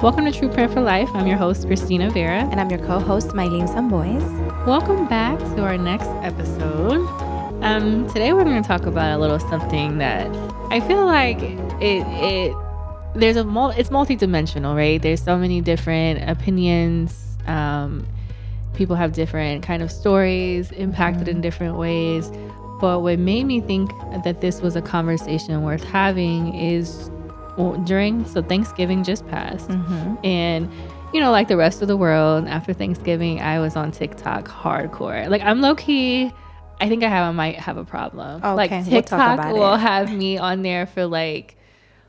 Welcome to True Print for Life. I'm your host, Christina Vera. And I'm your co-host, Maylin and Sambois. Welcome back to our next episode. Today we're going to talk about a little something that I feel like it's multidimensional, right? There's so many different opinions. People have different kind of stories impacted in different ways. But what made me think that this was a conversation worth having is Thanksgiving just passed. And, like the rest of the world, after Thanksgiving, I was on TikTok hardcore. Like, I'm low-key, I think I might have a problem. Okay, like, we'll TikTok talk about will it. have me on there for, like,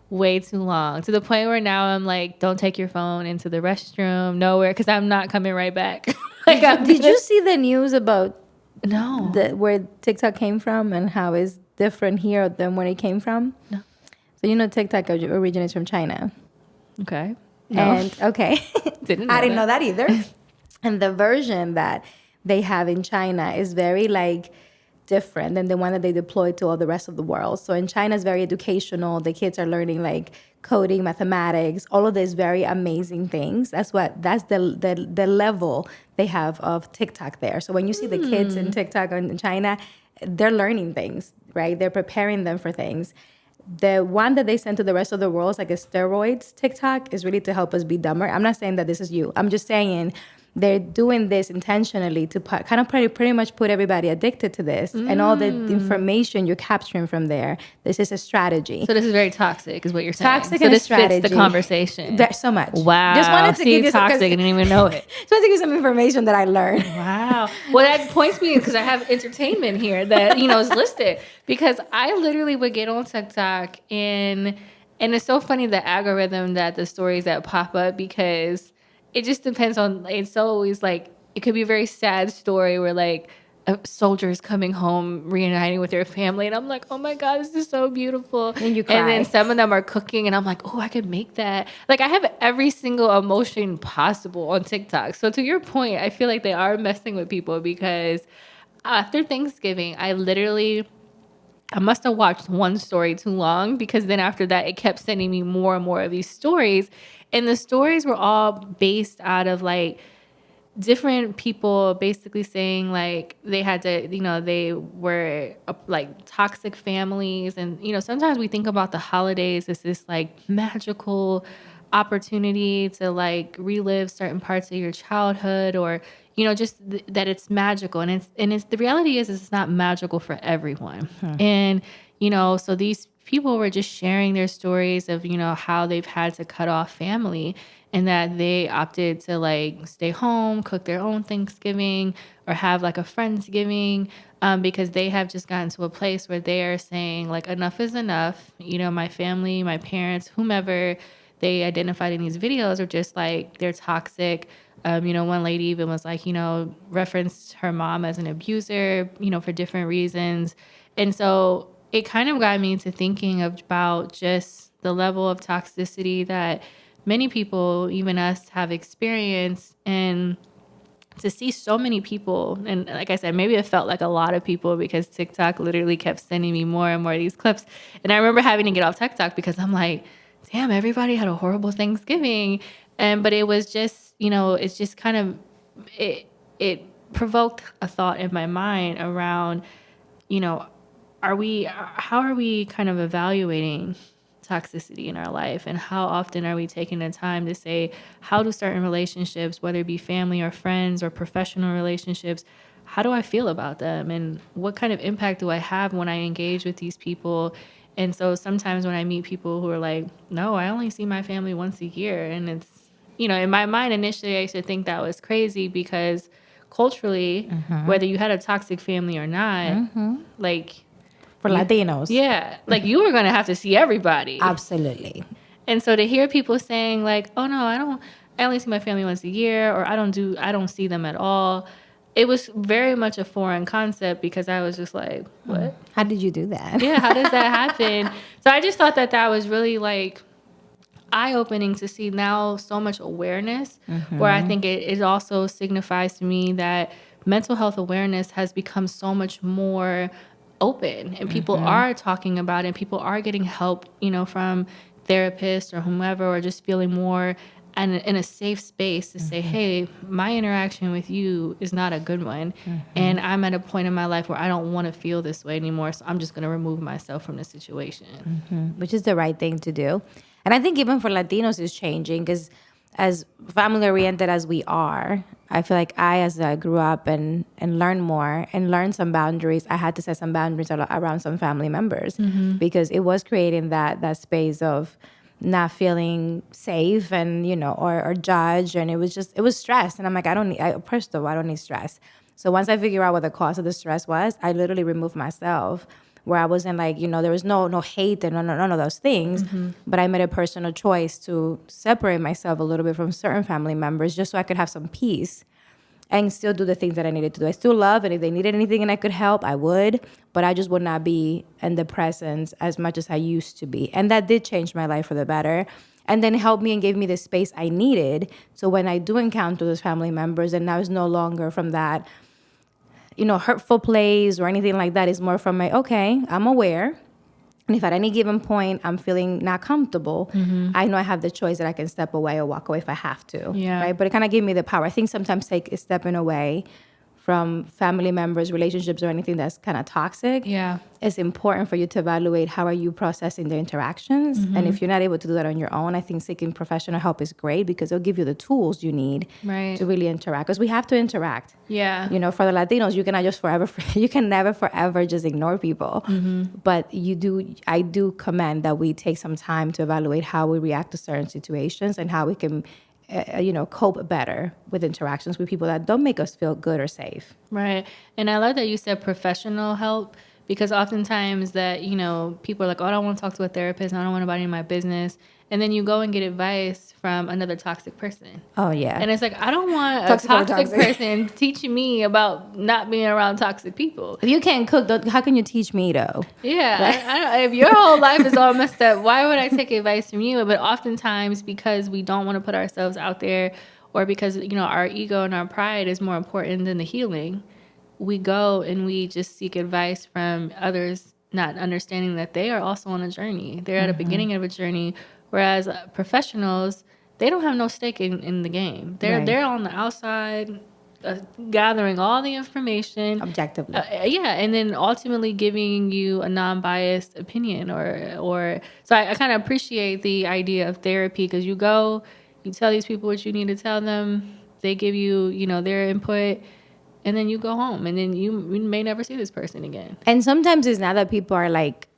way too long. To the point where now I'm like, don't take your phone into the restroom, nowhere, because I'm not coming right back. Did you see the news about No. where TikTok came from and how it's different here than where it came from? No. So TikTok originates from China. Okay. No. And I didn't know that either. And the version that they have in China is very different than the one that they deploy to all the rest of the world. So in China, it's very educational. The kids are learning coding, mathematics, all of these very amazing things. That's the level they have of TikTok there. So when you see the kids in TikTok in China, they're learning things, right? They're preparing them for things. The one that they send to the rest of the world is like a steroids TikTok is really to help us be dumber. I'm not saying that this is you. I'm just saying they're doing this intentionally to pretty much put everybody addicted to this. And all the information you're capturing from there, this is a strategy. So this is very toxic, is what you're saying. Toxic so and this strategy. fits the conversation. There's so much. Wow. Just wanted to give you toxic. I didn't even know it. Just wanted to give you some information that I learned. Wow. Well, that points me because I have entertainment here that is listed. Because I literally would get on TikTok and it's so funny the algorithm that the stories that pop up, because it just depends on, it's always it could be a very sad story where a soldier is coming home reuniting with their family, and I'm like, oh my God, this is so beautiful. And you cry. And then some of them are cooking, and I'm like, oh, I could make that. I have every single emotion possible on TikTok. So to your point, I feel like they are messing with people, because after Thanksgiving, I must have watched one story too long, because then after that, it kept sending me more and more of these stories. And the stories were all based out of different people basically saying they had to, they were toxic families. And, sometimes we think about the holidays as this magical opportunity to relive certain parts of your childhood, or, that it's magical. And it's the reality is it's not magical for everyone. And, so these people were just sharing their stories of, how they've had to cut off family, and that they opted to stay home, cook their own Thanksgiving, or have a Friendsgiving, because they have just gotten to a place where they are saying enough is enough. My family, my parents, whomever they identified in these videos are just they're toxic. One lady even was referenced her mom as an abuser, for different reasons. And so it kind of got me to thinking about just the level of toxicity that many people, even us, have experienced. And to see so many people, and like I said, maybe it felt like a lot of people, because TikTok literally kept sending me more and more of these clips. And I remember having to get off TikTok because I'm like, damn, everybody had a horrible Thanksgiving. But it was just, it's just kind of, it provoked a thought in my mind around, how are we kind of evaluating toxicity in our life, and how often are we taking the time to say, how do certain relationships, whether it be family or friends or professional relationships, how do I feel about them, and what kind of impact do I have when I engage with these people? And so sometimes when I meet people who are like, no, I only see my family once a year, and it's, in my mind initially I used to think that was crazy, because culturally, whether you had a toxic family or not, For Latinos. yeah, you were going to have to see everybody. Absolutely. And so to hear people saying oh no, I only see my family once a year, or I don't see them at all, it was very much a foreign concept, because I was just like, what? How did you do that? Yeah, how does that happen? So I just thought that was really eye-opening to see now so much awareness, where I think it also signifies to me that mental health awareness has become so much more open, and people are talking about it, and people are getting help, from therapists or whomever, or just feeling more and in a safe space to say, hey, my interaction with you is not a good one. And I'm at a point in my life where I don't want to feel this way anymore. So I'm just going to remove myself from the situation. Which is the right thing to do. And I think even for Latinos is changing because as family oriented as we are, I feel like as I grew up and learned more and learned some boundaries, I had to set some boundaries around some family members because it was creating that space of not feeling safe and, or judged. And it was stress. And I'm like, first of all, I don't need stress. So once I figure out what the cause of the stress was, I literally removed myself where I wasn't like, there was no hate and none of those things. But I made a personal choice to separate myself a little bit from certain family members just so I could have some peace and still do the things that I needed to do. I still love, and if they needed anything and I could help, I would. But I just would not be in the presence as much as I used to be. And that did change my life for the better. And then helped me and gave me the space I needed. So when I do encounter those family members, and now it's no longer from that hurtful place or anything like that. It's more from okay, I'm aware. And if at any given point I'm feeling not comfortable, I know I have the choice that I can step away or walk away if I have to. Yeah. Right. But it kind of gave me the power. I think sometimes stepping away from family members, relationships, or anything that's kind of toxic. Yeah. It's important for you to evaluate how are you processing the interactions. And if you're not able to do that on your own, I think seeking professional help is great because it'll give you the tools you need to really interact. Because we have to interact. Yeah. For the Latinos, you cannot you can never forever just ignore people. But I do commend that we take some time to evaluate how we react to certain situations and how we can cope better with interactions with people that don't make us feel good or safe. Right. And I love that you said professional help because oftentimes that, people are like, oh, I don't want to talk to a therapist. I don't want anybody in my business. And then you go and get advice from another toxic person. Oh, yeah. And it's like, I don't want a toxic person teaching me about not being around toxic people. If you can't cook, how can you teach me, though? Yeah. I don't, if your whole life is all messed up, why would I take advice from you? But oftentimes, because we don't want to put ourselves out there or because, our ego and our pride is more important than the healing, we go and we just seek advice from others, not understanding that they are also on a journey. They're at a beginning of a journey. Whereas professionals, they don't have no stake in the game. They're on the outside, gathering all the information objectively. And then ultimately giving you a non-biased opinion. Or so I kind of appreciate the idea of therapy because you go, you tell these people what you need to tell them, they give you their input. And then you go home, and then you may never see this person again. And sometimes it's not that people are like,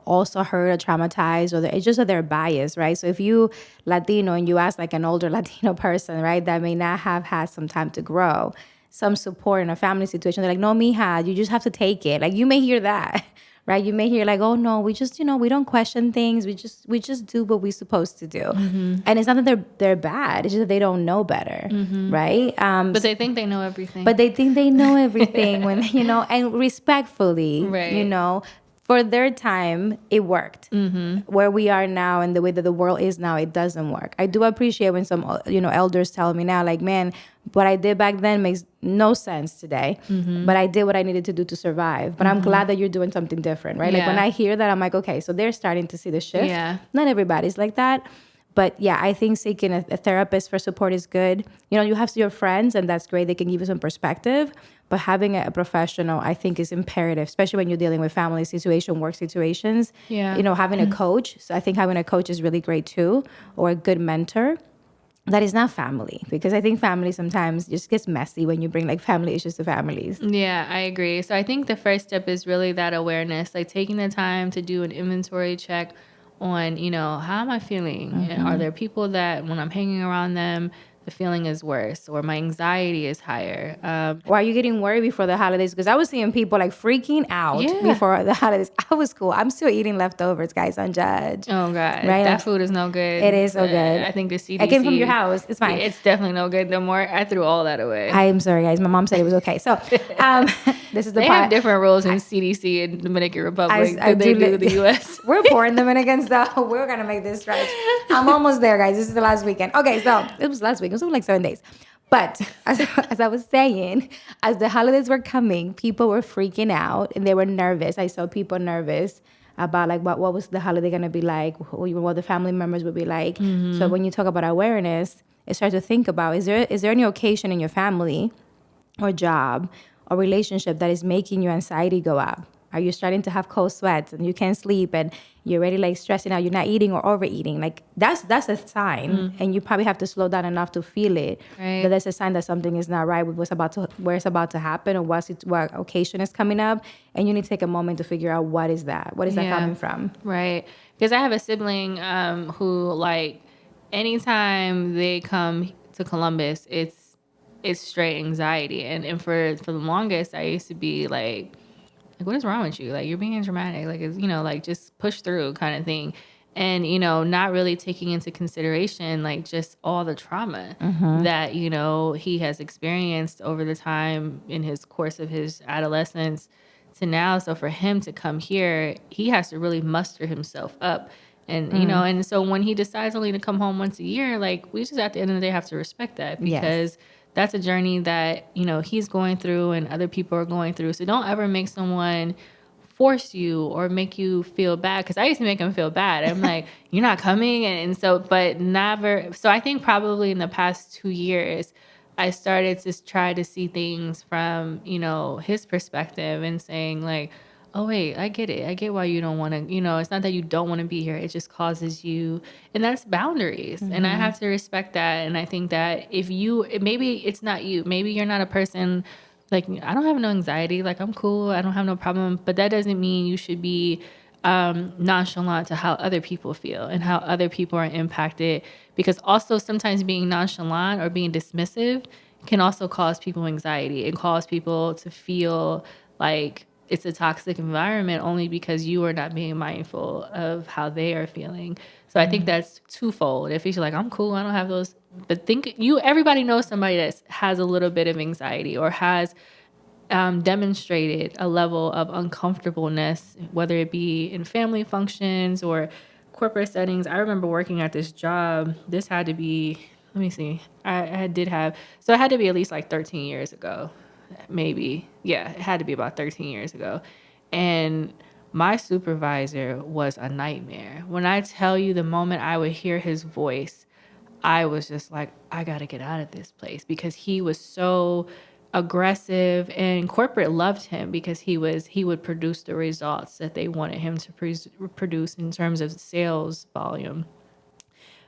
also hurt or traumatized, or it's just that they're biased, right? So if you Latino and you ask like an older Latino person, right, that may not have had some time to grow, some support in a family situation, they're like, no, mija, you just have to take it. Like you may hear that, right? You may hear like, oh no, we just, we don't question things. We just do what we're supposed to do. And it's not that they're bad. It's just that they don't know better, right? But they think they know everything. But they think they know everything when, and respectfully, right. For their time, it worked. Where we are now and the way that the world is now, it doesn't work. I do appreciate when some, elders tell me now, like, man, what I did back then makes no sense today. But I did what I needed to do to survive. But I'm glad that you're doing something different, right? Yeah. Like when I hear that, I'm like, okay, so they're starting to see the shift. Yeah. Not everybody's like that. But yeah, I think seeking a therapist for support is good. You have your friends, and that's great. They can give you some perspective. But having a professional, I think, is imperative, especially when you're dealing with family situation, work situations. Yeah. Having a coach. So I think having a coach is really great too, or a good mentor. That is not family, because I think family sometimes just gets messy when you bring like family issues to families. Yeah, I agree. So I think the first step is really that awareness, like taking the time to do an inventory check on, how am I feeling? Are there people that when I'm hanging around them, the feeling is worse or my anxiety is higher? Or are you getting worried before the holidays? Because I was seeing people like freaking out before the holidays. I was cool. I'm still eating leftovers, guys. Don't judge. Oh, God. Right? That food is no good. It is so good. I think the CDC... It came from your house. It's fine. It's definitely no good no more. I threw all that away. I am sorry, guys. My mom said it was okay. So this is the They have different rules in CDC in Dominican Republic than they do in the U.S. We're poor in Dominicans, so we're going to make this stretch. I'm almost there, guys. This is the last weekend. Okay, so it was last week. It was only like 7 days. But as I was saying, as the holidays were coming, people were freaking out and they were nervous. I saw people nervous about like what was the holiday going to be like, what the family members would be like. So when you talk about awareness, it starts to think about, is there any occasion in your family or job or relationship that is making your anxiety go up? Are you starting to have cold sweats and you can't sleep and you're already like stressing out, you're not eating or overeating? Like that's a sign, and you probably have to slow down enough to feel it. Right. That there's a sign that something is not right with where it's about to happen, or what occasion is coming up, and you need to take a moment to figure out what is that coming from. Right. Because I have a sibling who, like, anytime they come to Columbus, it's straight anxiety. And for the longest, I used to be like, what is wrong with you? Like, you're being dramatic. Like, it's, like, just push through kind of thing. And, not really taking into consideration, like, just all the trauma that, he has experienced over the time in his course of his adolescence to now. So for him to come here, he has to really muster himself up. And, and so when he decides only to come home once a year, like, we just at the end of the day have to respect that, because that's a journey that, he's going through and other people are going through. So don't ever make someone force you or make you feel bad. Because I used to make him feel bad. I'm like, you're not coming. And so, but never. So I think probably in the past 2 years, I started to try to see things from, his perspective and saying like, oh, wait, I get it. I get why you don't want to, it's not that you don't want to be here. It just causes you, and that's boundaries. And I have to respect that. And I think that maybe it's not you, maybe you're not a person, like, I don't have no anxiety. Like, I'm cool. I don't have no problem. But that doesn't mean you should be nonchalant to how other people feel and how other people are impacted. Because also sometimes being nonchalant or being dismissive can also cause people anxiety and cause people to feel like it's a toxic environment only because you are not being mindful of how they are feeling. So I think that's twofold. If you're like, I'm cool, I don't have those, but everybody knows somebody that has a little bit of anxiety or has demonstrated a level of uncomfortableness, whether it be in family functions or corporate settings. I remember working at this job. This had to be, let me see, so it had to be at least like 13 years ago. Maybe. Yeah, it had to be about 13 years ago. And my supervisor was a nightmare. When I tell you, the moment I would hear his voice, I was just like, I got to get out of this place, because he was so aggressive, and corporate loved him because he would produce the results that they wanted him to produce in terms of sales volume.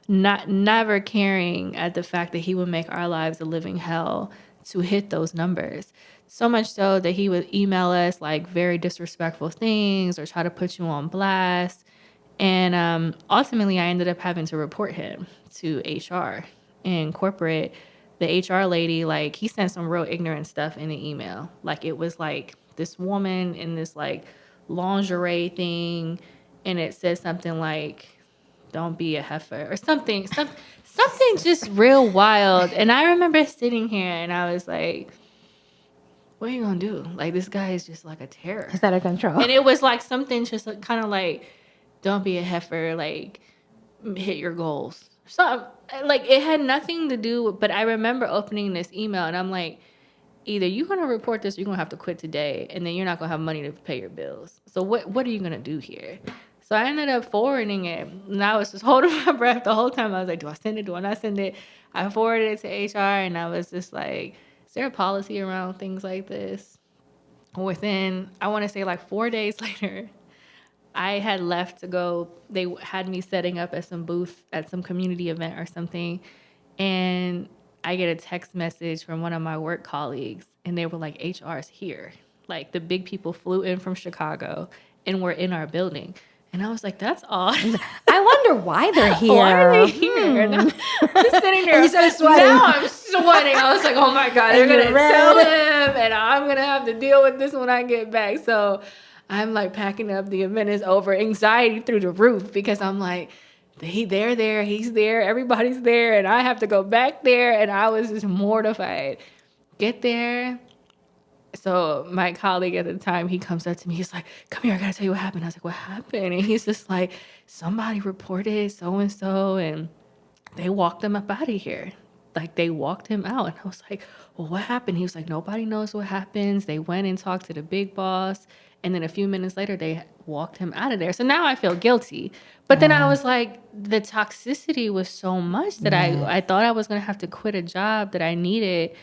Never caring at the fact that he would make our lives a living hell to hit those numbers. So much so that he would email us like very disrespectful things or try to put you on blast. And ultimately, I ended up having to report him to HR and corporate. The HR lady, like, he sent some real ignorant stuff in the email. Like, it was like this woman in this like lingerie thing, and it said something like, don't be a heifer or something just real wild. And I remember sitting here and I was like, what are you gonna do? Like, this guy is just like a terror. It's out of control. And it was like something just kind of like, don't be a heifer, like, hit your goals. So like, it had nothing to do, but I remember opening this email and I'm like, either you're going to report this or you're going to have to quit today, and then you're not going to have money to pay your bills. So what are you going to do here? So I ended up forwarding it. And I was just holding my breath the whole time. I was like, do I send it? Do I not send it? I forwarded it to HR, and I was just like, is there a policy around things like this? Within, I want to say like 4 days later, I had left to go. They had me setting up at some booth at some community event or something. And I get a text message from one of my work colleagues, and they were like, HR's here. Like, the big people flew in from Chicago and were in our building. And I was like, that's odd. I wonder why they're here. Why are they here? And I'm just sitting there. And you started sweating. Now I'm sweating. I was like, oh my God, they're going to tell him, and I'm going to have to deal with this when I get back. So I'm like packing up. The event is over. Anxiety through the roof, because I'm like, they're there, he's there, everybody's there, and I have to go back there. And I was just mortified. Get there. So my colleague at the time, he comes up to me. He's like, come here, I got to tell you what happened. I was like, what happened? And he's just like, somebody reported so-and-so, and they walked them up out of here. like they walked him out. And I was like, well, what happened? He was like, nobody knows what happens. They went and talked to the big boss. And then a few minutes later, they walked him out of there. So now I feel guilty. But then I was like, the toxicity was so much that I thought I was going to have to quit a job that I needed.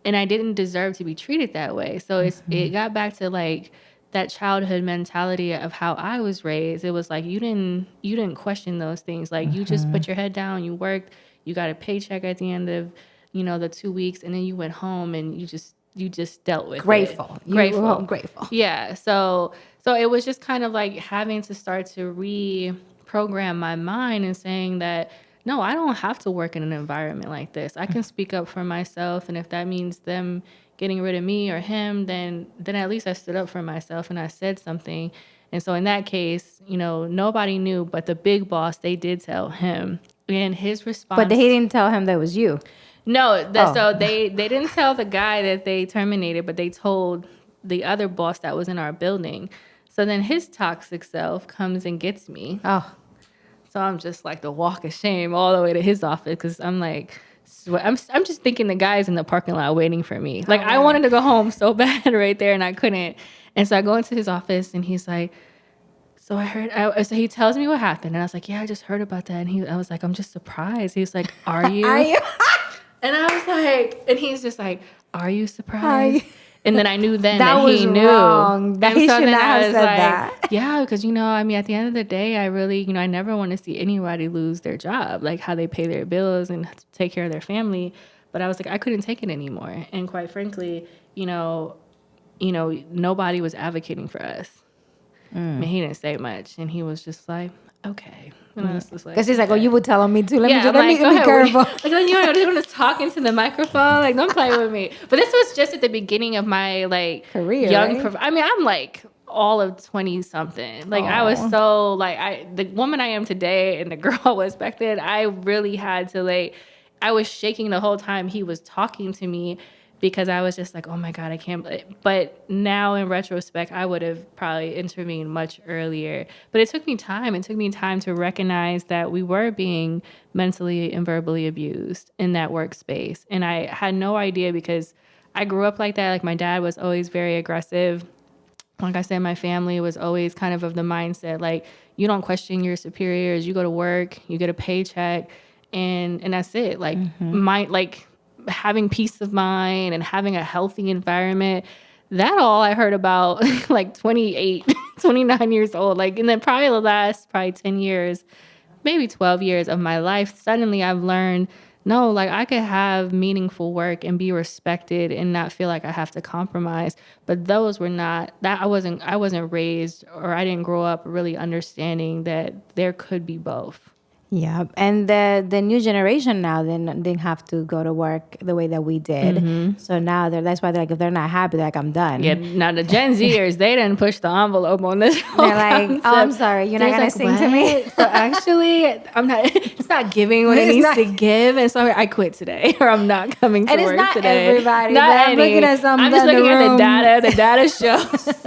And I didn't deserve to be treated that way. So it got back to like that childhood mentality of how I was raised. It was like you didn't question those things. Like you just put your head down, you worked, you got a paycheck at the end of, the 2 weeks, and then you went home and you just dealt with Grateful. it. Grateful. Grateful. Yeah. So it was just kind of like having to start to reprogram my mind and saying that no, I don't have to work in an environment like this. I can speak up for myself, and if that means them getting rid of me or him, then at least I stood up for myself and I said something. And so in that case, nobody knew, but the big boss, they did tell him. And his response, But he didn't tell him that was you. no, so they didn't tell the guy that they terminated, but they told the other boss that was in our building. So then his toxic self comes and gets me. Oh. So I'm just like the walk of shame all the way to his office because I'm like, I'm just thinking the guy's in the parking lot waiting for me. Like I wanted to go home so bad right there and I couldn't. And so I go into his office and he's like, so so he tells me what happened. And I was like, yeah, I just heard about that. And I was like, I'm just surprised. He was like, are you? And I was like, and he's just like, are you surprised? And then I knew then that he knew. Wrong. That he should not have said that. Yeah, because, I mean, at the end of the day, I really, I never want to see anybody lose their job, like how they pay their bills and take care of their family. But I was like, I couldn't take it anymore. And quite frankly, nobody was advocating for us. I mean, he didn't say much. And he was just like, okay. And I was just like, because he's like, oh, you would tell me too. Let me be ahead, careful. Like, I'm just talking to the microphone. Like, don't play with me. But this was just at the beginning of my career. Young. I mean, I'm like all of 20 something. Like, I was so like the woman I am today and the girl I was back then. I really had to I was shaking the whole time he was talking to me. Because I was just like, oh my God, I can't. But now in retrospect, I would have probably intervened much earlier. But it took me time. It took me time to recognize that we were being mentally and verbally abused in that workspace. And I had no idea because I grew up like that. Like my dad was always very aggressive. Like I said, my family was always kind of the mindset, like you don't question your superiors. You go to work, you get a paycheck, and that's it. Like having peace of mind and having a healthy environment, that all I heard about like 28, 29 years old. Like, and then probably the last 10 years, maybe 12 years of my life, suddenly I've learned, no, like I could have meaningful work and be respected and not feel like I have to compromise. But those were not, that I wasn't raised, or I didn't grow up really understanding that there could be both. Yeah, and the new generation now didn't have to go to work the way that we did. Mm-hmm. So now that's why they're like, if they're not happy, they're like, I'm done. Yeah, now the Gen Zers, they didn't push the envelope on this. They're like, concept. Oh, I'm sorry, you're not gonna sing to me. So actually, I'm not. It's not giving what it needs to give, and so I quit today, or I'm not coming to work today. And it's not everybody. Not I'm looking at some. I'm just looking at the data. The data shows.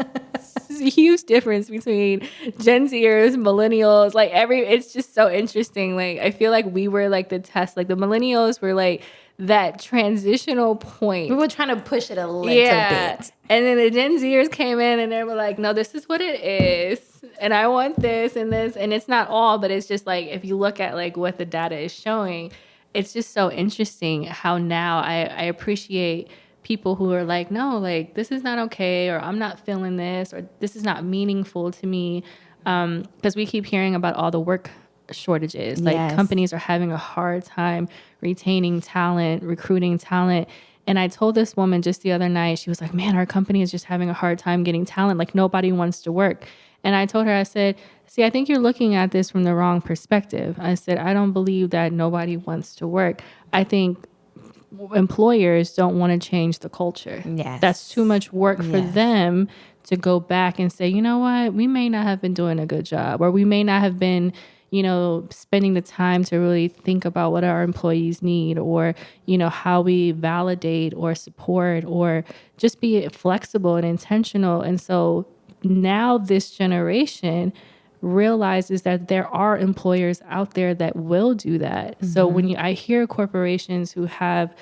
A huge difference between Gen Zers, millennials, it's just so interesting. Like, I feel like we were like the test, like the millennials were like that transitional point. We were trying to push it a little bit. And then the Gen Zers came in and they were like, no, this is what it is. And I want this and this. And it's not all, but it's just like, if you look at like what the data is showing, it's just so interesting how now I appreciate people who are like, no, like this is not okay, or I'm not feeling this, or this is not meaningful to me, because we keep hearing about all the work shortages. Like companies are having a hard time retaining talent, recruiting talent. And I told this woman just the other night, she was like, man, our company is just having a hard time getting talent. Like nobody wants to work. And I told her, I said, see, I think you're looking at this from the wrong perspective. I said, I don't believe that nobody wants to work. I think employers don't want to change the culture. Yes. That's too much work for them to go back and say, you know what, we may not have been doing a good job, or we may not have been, spending the time to really think about what our employees need, or, how we validate or support, or just be flexible and intentional. And so now this generation realizes that there are employers out there that will do that. So when I hear corporations who have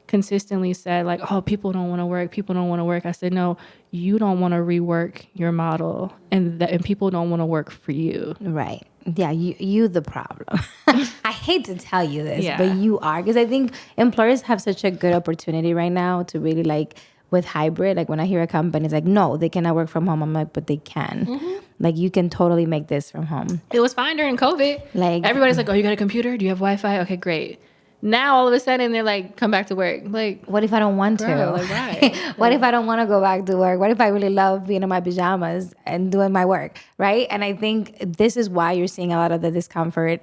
consistently said like, oh, people don't want to work, I said, no, you don't want to rework your model, and people don't want to work for you. Right. Yeah, you the problem. I hate to tell you this, Yeah. but you are, because I think employers have such a good opportunity right now to really like with hybrid. Like when I hear a company is like, no, they cannot work from home, I'm like, but they can. Like you can totally make this from home. It was fine during COVID. Like Everybody's like, oh, you got a computer? Do you have Wi-Fi? Okay, great. Now all of a sudden they're like, come back to work. Like, what if I don't want girl, to? like, why? What if I don't want to go back to work? What if I really love being in my pajamas and doing my work, right? And I think this is why you're seeing a lot of the discomfort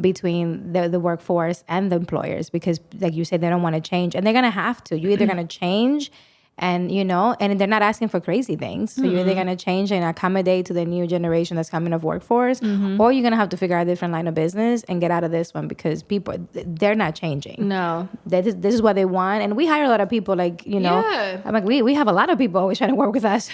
between the workforce and the employers, because like you said, they don't want to change, and they're going to have to. You're either going to change and, you know, and they're not asking for crazy things. So you're either going to change and accommodate to the new generation that's coming of workforce, or you're going to have to figure out a different line of business and get out of this one, because people, they're not changing. No. This is what they want. And we hire a lot of people, like, you know, Yeah. I'm like, we have a lot of people always trying to work with us.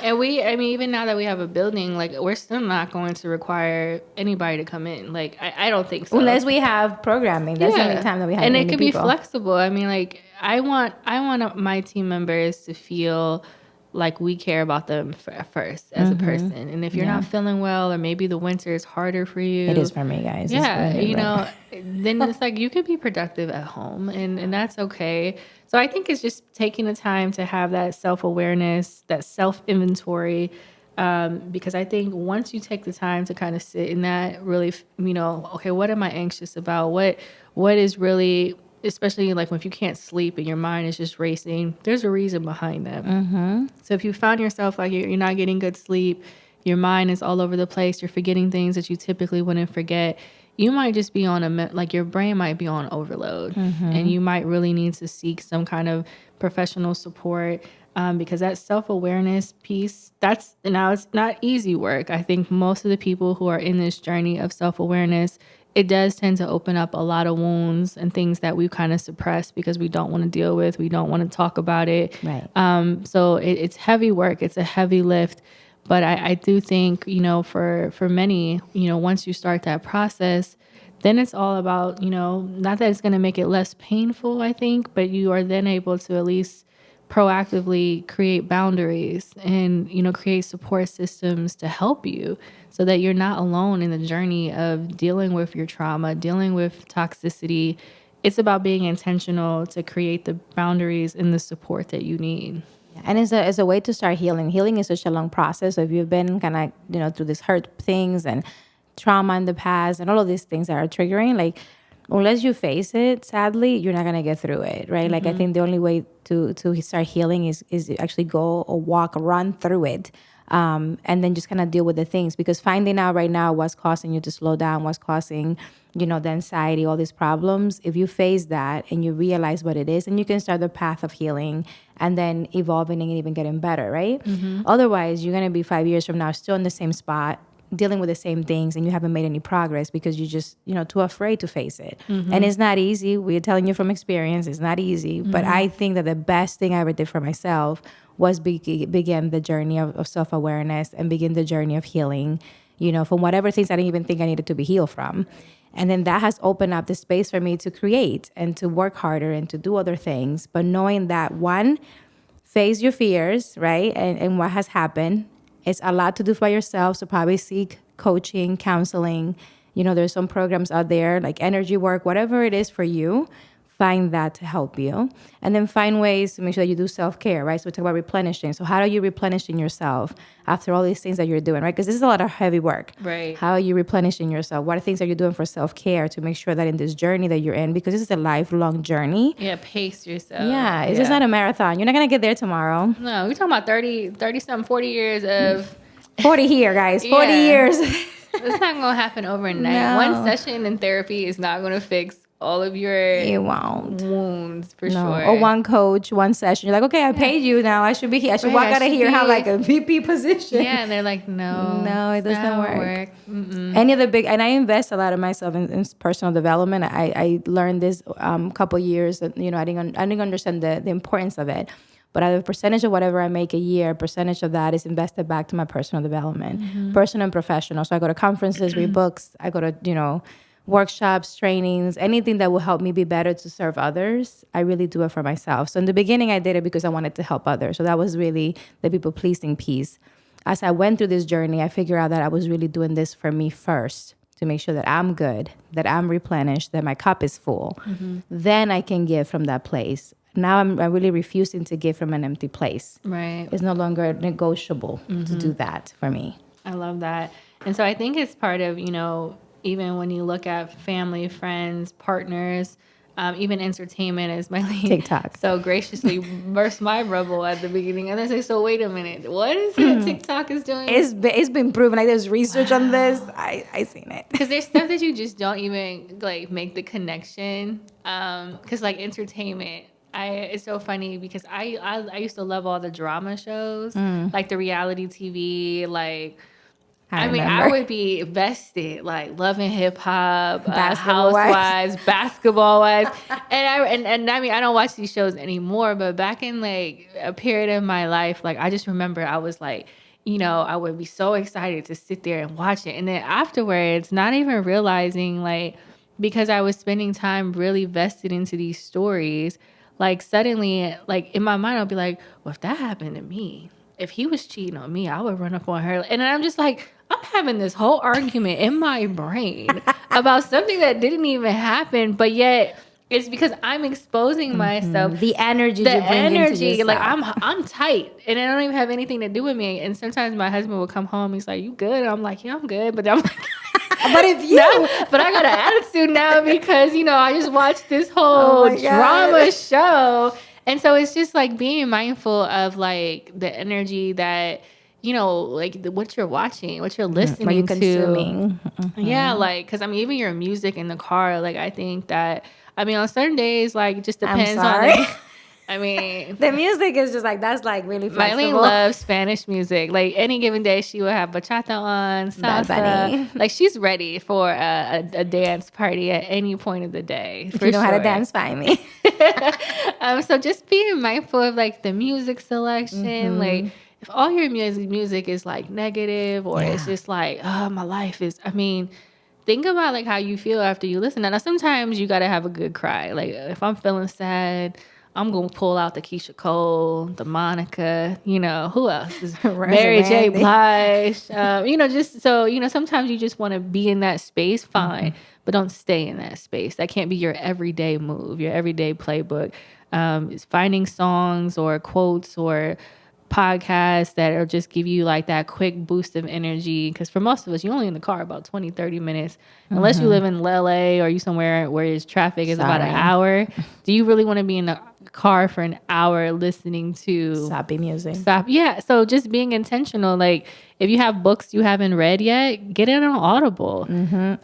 And even now that we have a building, like, we're still not going to require anybody to come in. Like, I don't think so. Unless we have programming. That's the only time that we have. And it could be people. flexible. I mean, like, I want my team members to feel like we care about them first as a person. And if you're not feeling well, or maybe the winter is harder for you. It is for me, guys. Yeah, you know, then it's like you can be productive at home, and that's okay. So I think it's just taking the time to have that self-awareness, that self-inventory, because I think once you take the time to kind of sit in that, really, you know, okay, what am I anxious about? What is really, especially like if you can't sleep and your mind is just racing, there's a reason behind that. So if you found yourself like you're not getting good sleep, your mind is all over the place, you're forgetting things that you typically wouldn't forget, you might just be on like your brain might be on overload, and you might really need to seek some kind of professional support, because that self-awareness piece, it's not easy work. I think most of the people who are in this journey of self-awareness, it does tend to open up a lot of wounds and things that we kind of suppress because we don't want to deal with, we don't want to talk about it. Right. So it's heavy work, it's a heavy lift. But I do think, you know, for many, you know, once you start that process, then it's all about, you know, not that it's going to make it less painful, I think, but you are then able to at least proactively create boundaries and, you know, create support systems to help you so that you're not alone in the journey of dealing with your trauma, dealing with toxicity. It's about being intentional to create the boundaries and the support that you need. And it's a way to start healing. Healing is such a long process. So if you've been kind of, you know, through these hurt things and trauma in the past and all of these things that are triggering, like, unless you face it, sadly, you're not going to get through it, right? Like, I think the only way to start healing is actually go or walk, run through it, and then just kind of deal with the things. Because finding out right now what's causing you to slow down, what's causing, you know, the anxiety, all these problems, if you face that and you realize what it is, and you can start the path of healing and then evolving and even getting better, right? Otherwise, you're going to be 5 years from now still in the same spot, dealing with the same things, and you haven't made any progress because you're just, you know, too afraid to face it. And it's not easy. We're telling you from experience, it's not easy. But I think that the best thing I ever did for myself was begin the journey of self-awareness and begin the journey of healing, you know, from whatever things I didn't even think I needed to be healed from. And then that has opened up the space for me to create and to work harder and to do other things. But knowing that, one, face your fears, right? And what has happened. It's a lot to do by yourself. So probably seek coaching, counseling. You know, there's some programs out there like energy work, whatever it is for you. Find that to help you. And then find ways to make sure that you do self-care, right? So we talk about replenishing. So how are you replenishing yourself after all these things that you're doing, right? Because this is a lot of heavy work. Right. How are you replenishing yourself? What are things that you're doing for self-care to make sure that in this journey that you're in, because this is a lifelong journey. Yeah, pace yourself. Yeah, it's just not a marathon. You're not going to get there tomorrow. No, we're talking about 30-something, 40 years of... 40 here, guys. 40 years. It's not going to happen overnight. No. One session in therapy is not going to fix all of your It won't. wounds, for sure. Or one coach, one session. You're like, okay, I paid you now. I should be here. I should walk out of here, have like a VP position. Yeah, and they're like, no. No, it doesn't work. Mm-mm. Any of the big, and I invest a lot of myself in personal development. I learned this couple years that, you know, I didn't understand the importance of it. But out of a percentage of whatever I make a year, a percentage of that is invested back to my personal development, personal and professional. So I go to conferences, read books, I go to, workshops, trainings, anything that will help me be better to serve others. I really do it for myself. So in the beginning, I did it because I wanted to help others. So that was really the people pleasing piece. As I went through this journey, I figured out that I was really doing this for me first to make sure that I'm good, that I'm replenished, that my cup is full. Then I can give from that place. Now I'm really refusing to give from an empty place. Right. It's no longer negotiable to do that for me. I love that. And so I think it's part of, even when you look at family, friends, partners, even entertainment, as Maylin TikTok so graciously burst my bubble at the beginning. And I say, so wait a minute, what is it TikTok is doing? It's been proven. Like there's research on this. I seen it. Because there's stuff that you just don't even like make the connection. Because like entertainment, it's so funny because I used to love all the drama shows, like the reality TV, like. I would be vested, like Love and Hip Hop, Housewives, Basketball Wives, and I mean I don't watch these shows anymore. But back in like a period of my life, like I just remember I was like, I would be so excited to sit there and watch it, and then afterwards, not even realizing like because I was spending time really vested into these stories, like suddenly, like in my mind, I'll be like, well, if that happened to me. If he was cheating on me, I would run up on her. And then I'm just like, I'm having this whole argument in my brain about something that didn't even happen. But yet it's because I'm exposing myself. The energy you bring into yourself. Like I'm tight and it don't even have anything to do with me. And sometimes my husband will come home. He's like, you good? I'm like, yeah, I'm good. But I'm like, but if you, but I got an attitude now because, I just watched this whole drama show. And so it's just like being mindful of like the energy that, like what you're watching, what you're listening what you're to. consuming. Yeah, like, because I mean, even your music in the car, like, I think that, I mean, on certain days, like, it just depends on I mean, the music is just like, that's like really flexible. Maylin loves Spanish music. Like any given day, she will have bachata on, salsa. Like she's ready for a dance party at any point of the day. If you know how to dance, find me. So just being mindful of like the music selection, like if all your music is like negative or it's just like, oh, my life is, I mean, think about like how you feel after you listen. Now sometimes you got to have a good cry. Like if I'm feeling sad, I'm going to pull out the Keisha Cole, the Monica, who else? Is Mary J. Blige. Just so, sometimes you just want to be in that space, fine, but don't stay in that space. That can't be your everyday move, your everyday playbook. It's finding songs or quotes or podcasts that will just give you like that quick boost of energy. Because for most of us, you're only in the car about 20, 30 minutes. Unless you live in LA or you somewhere where his traffic is about an hour. Do you really want to be in the car for an hour listening to sappy music? Yeah. So just being intentional. Like if you have books you haven't read yet, get it on Audible.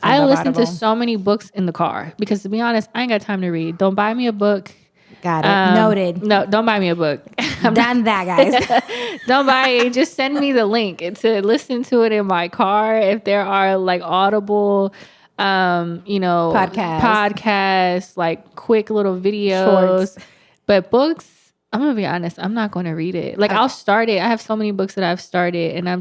I listen to so many books in the car because to be honest, I ain't got time to read. Don't buy me a book. Got it. Noted. No, don't buy me a book. Done that, guys. Don't buy it. Just send me the link to listen to it in my car. If there are like Audible, podcasts, like quick little videos. Shorts. But books, I'm going to be honest, I'm not going to read it. Like I'll start it. I have so many books that I've started and I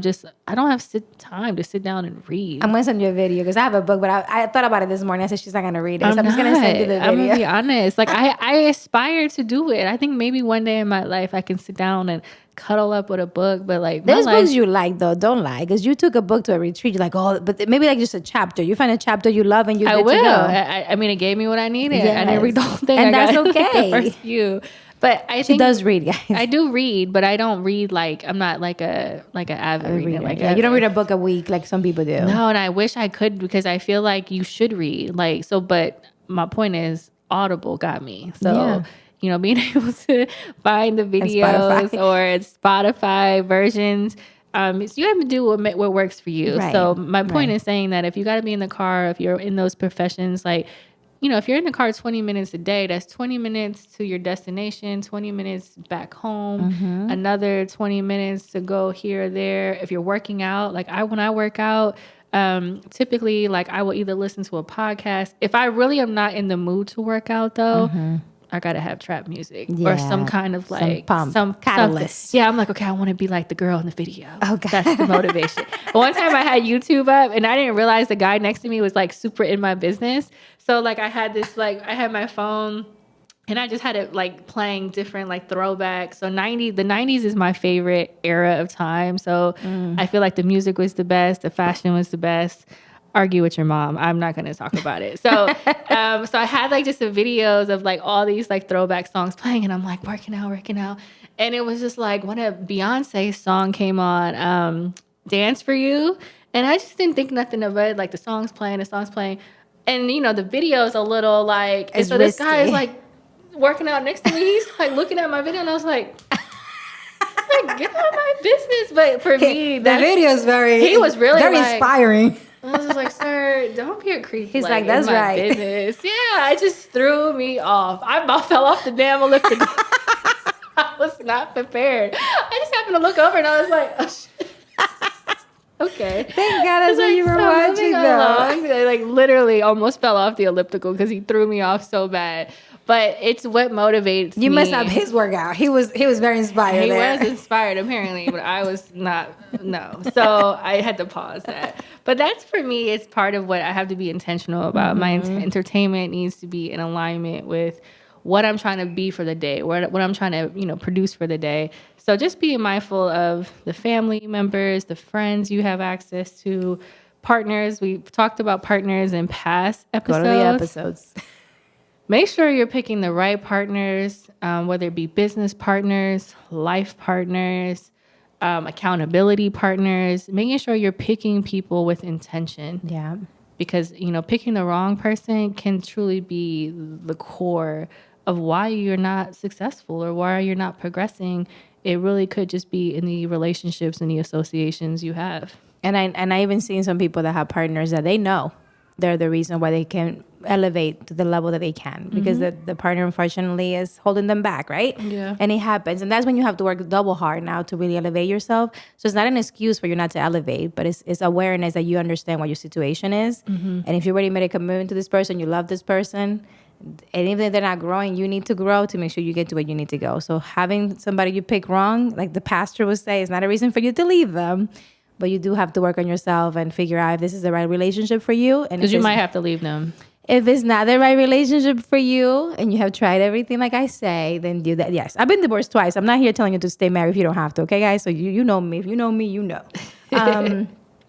don't have time to sit down and read. I'm going to send you a video because I have a book, but I thought about it this morning. I said she's not going to read it. So I'm just going to send you the video. I'm going to be honest. Like I aspire to do it. I think maybe one day in my life I can sit down and cuddle up with a book, but like there's books you like though, don't lie, because you took a book to a retreat, you're like, oh, but maybe like just a chapter, you find a chapter you love and you're good to go. I mean, it gave me what I needed. Yes. I didn't read the whole thing, and that's okay. The first few. But I think she does read, guys. I do read, but I don't read like I'm not like an avid reader. Like you don't read a book a week like some people do. No, and I wish I could because I feel like you should read. Like so, but my point is, Audible got me. So being able to find the videos or Spotify versions. So you have to do what works for you. Right. So my point is saying that if you got to be in the car, if you're in those professions, like. If you're in the car 20 minutes a day, that's 20 minutes to your destination, 20 minutes back home, another 20 minutes to go here or there. If you're working out, like when I work out, typically like I will either listen to a podcast. If I really am not in the mood to work out though, I gotta have trap music or some Yeah. kind of Some like pump. some Catalyst. something. Yeah, I'm like, okay, I want to be like the girl in the video. Okay. That's the motivation. But one time I had YouTube up and I didn't realize the guy next to me was like super in my business. So like I had this like I had my phone and I just had it like playing different like throwbacks. So the 90s is my favorite era of time. So I feel like the music was the best, the fashion was the best. Argue with your mom. I'm not going to talk about it. So, so I had like just the videos of like all these like throwback songs playing, and I'm like working out, and it was just like when a Beyonce song came on, "Dance for You," and I just didn't think nothing of it. Like the song's playing, and you know the video's a little like, and It's so this guy is risky. like working out next to me. He's like looking at my video, and I was like, get out of my business. But for me, The video is he was really very like, inspiring. I was just like, sir, don't be a creep. He's like, that's in my right. business. Yeah, it just threw me off. I about fell off the damn elliptical. I was not prepared. I just happened to look over and I was like, oh, shit. Okay. Thank God that's what you were so watching, moving though. along, I like literally almost fell off the elliptical because he threw me off so bad. But it's what motivates me. You messed up his workout. He was very inspired. He there. was inspired apparently, but I was not. No, so I had to pause that. But that's for me. It's part of what I have to be intentional about. My entertainment needs to be in alignment with what I'm trying to be for the day, what I'm trying to produce for the day. So just being mindful of the family members, the friends you have access to, partners. We've talked about partners in past Go episodes. to the episodes. Make sure you're picking the right partners, whether it be business partners, life partners, accountability partners, making sure you're picking people with intention. Yeah. Because, picking the wrong person can truly be the core of why you're not successful or why you're not progressing. It really could just be in the relationships and the associations you have. And I even seen some people that have partners that they know they're the reason why they can elevate to the level that they can, because the partner unfortunately is holding them back, right? Yeah. And it happens, and that's when you have to work double hard now to really elevate yourself. So it's not an excuse for you not to elevate, but it's awareness that you understand what your situation is, and if you already made a commitment to this person, you love this person, and even if they're not growing, you need to grow to make sure you get to where you need to go. So having somebody you pick wrong, like the pastor would say, is not a reason for you to leave them. But you do have to work on yourself and figure out if this is the right relationship for you. And Because you might have to leave them. if it's not the right relationship for you and you have tried everything, like I say, then do that. Yes, I've been divorced twice. I'm not here telling you to stay married if you don't have to. Okay, guys? So you know me. If you know me, you know.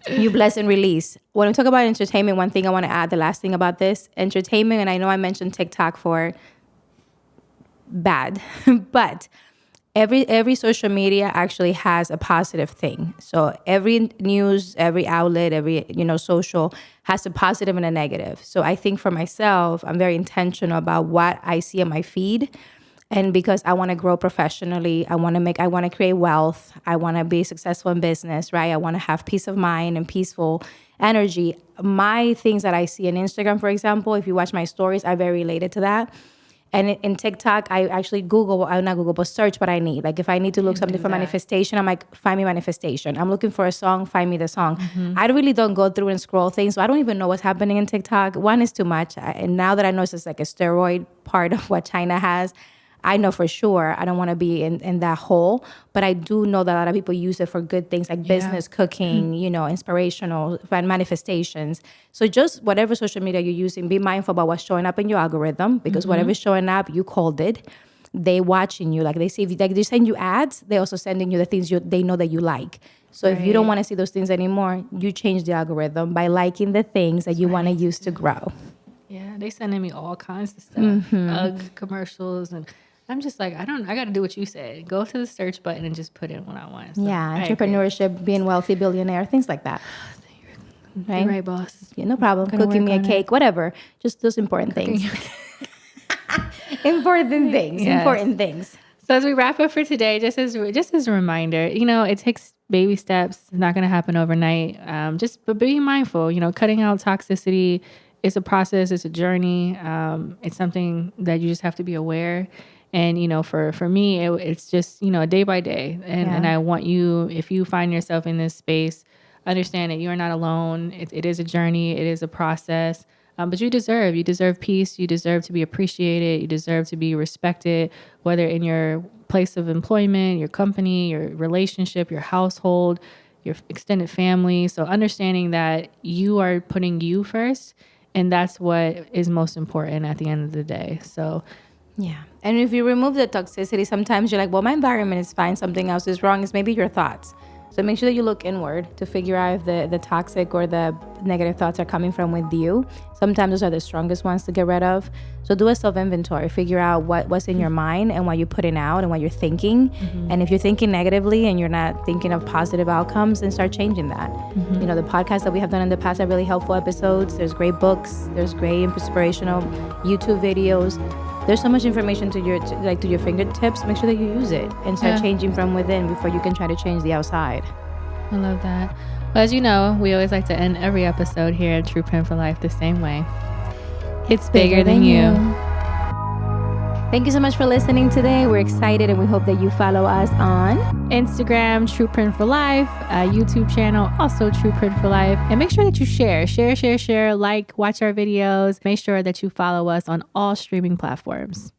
You bless and release. When we talk about entertainment, one thing I want to add, the last thing about this, entertainment, and I know I mentioned TikTok for bad, but every social media actually has a positive thing. So every news, every outlet, every social has a positive and a negative. So I think for myself, I'm very intentional about what I see on my feed. And because I want to grow professionally, I want to create wealth. I want to be successful in business, right? I want to have peace of mind and peaceful energy. My things that I see on Instagram, for example, if you watch my stories, are very related to that. And in TikTok, I actually search what I need. Like if I need to look something for manifestation, I'm like, find me manifestation. I'm looking for a song, find me the song. I really don't go through and scroll things. So I don't even know what's happening in TikTok. One is too much. And now that I know it's just like a steroid part of what China has, I know for sure I don't want to be in that hole, but I do know that a lot of people use it for good things like business, cooking, inspirational manifestations. So just whatever social media you're using, be mindful about what's showing up in your algorithm, because whatever's showing up, you called it. They watching you. Like they see, like they send you ads, they also sending you the things they know that you like. So if you don't want to see those things anymore, you change the algorithm by liking the things that you want to use to grow. Yeah, they sending me all kinds of stuff, UGG commercials, and I'm just like, I got to do what you said. Go to the search button and just put in what I want. So Yeah, entrepreneurship, being wealthy, billionaire, things like that. Right? You're right, boss. Yeah, no problem. Cooking me a cake, whatever. Just those important things. Important things. Yes. Important things. So as we wrap up for today, just as a reminder, it takes baby steps. It's not going to happen overnight. But being mindful. Cutting out toxicity. It's a process. It's a journey. It's something that you just have to be aware. And, for me, it's just, a day by day. And I want you, if you find yourself in this space, understand that you're not alone. It is a journey. It is a process. But you deserve peace. You deserve to be appreciated. You deserve to be respected, whether in your place of employment, your company, your relationship, your household, your extended family. So understanding that you are putting you first, and that's what is most important at the end of the day. So yeah. And if you remove the toxicity, sometimes you're like, well, my environment is fine. Something else is wrong. It's maybe your thoughts. So make sure that you look inward to figure out if the toxic or the negative thoughts are coming from with you. Sometimes those are the strongest ones to get rid of. So do a self-inventory. Figure out what's in your mind and what you're putting out and what you're thinking. And if you're thinking negatively and you're not thinking of positive outcomes, then start changing that. You know, the podcasts that we have done in the past are really helpful episodes. There's great books. There's great inspirational YouTube videos. There's so much information to your fingertips. Make sure that you use it and start changing from within before you can try to change the outside. I love that. Well, as you know, we always like to end every episode here at True Print for Life the same way. It's bigger than you. Thank you so much for listening today. We're excited and we hope that you follow us on Instagram, True Print for Life, YouTube channel, also True Print for Life. And make sure that you share, like, watch our videos. Make sure that you follow us on all streaming platforms.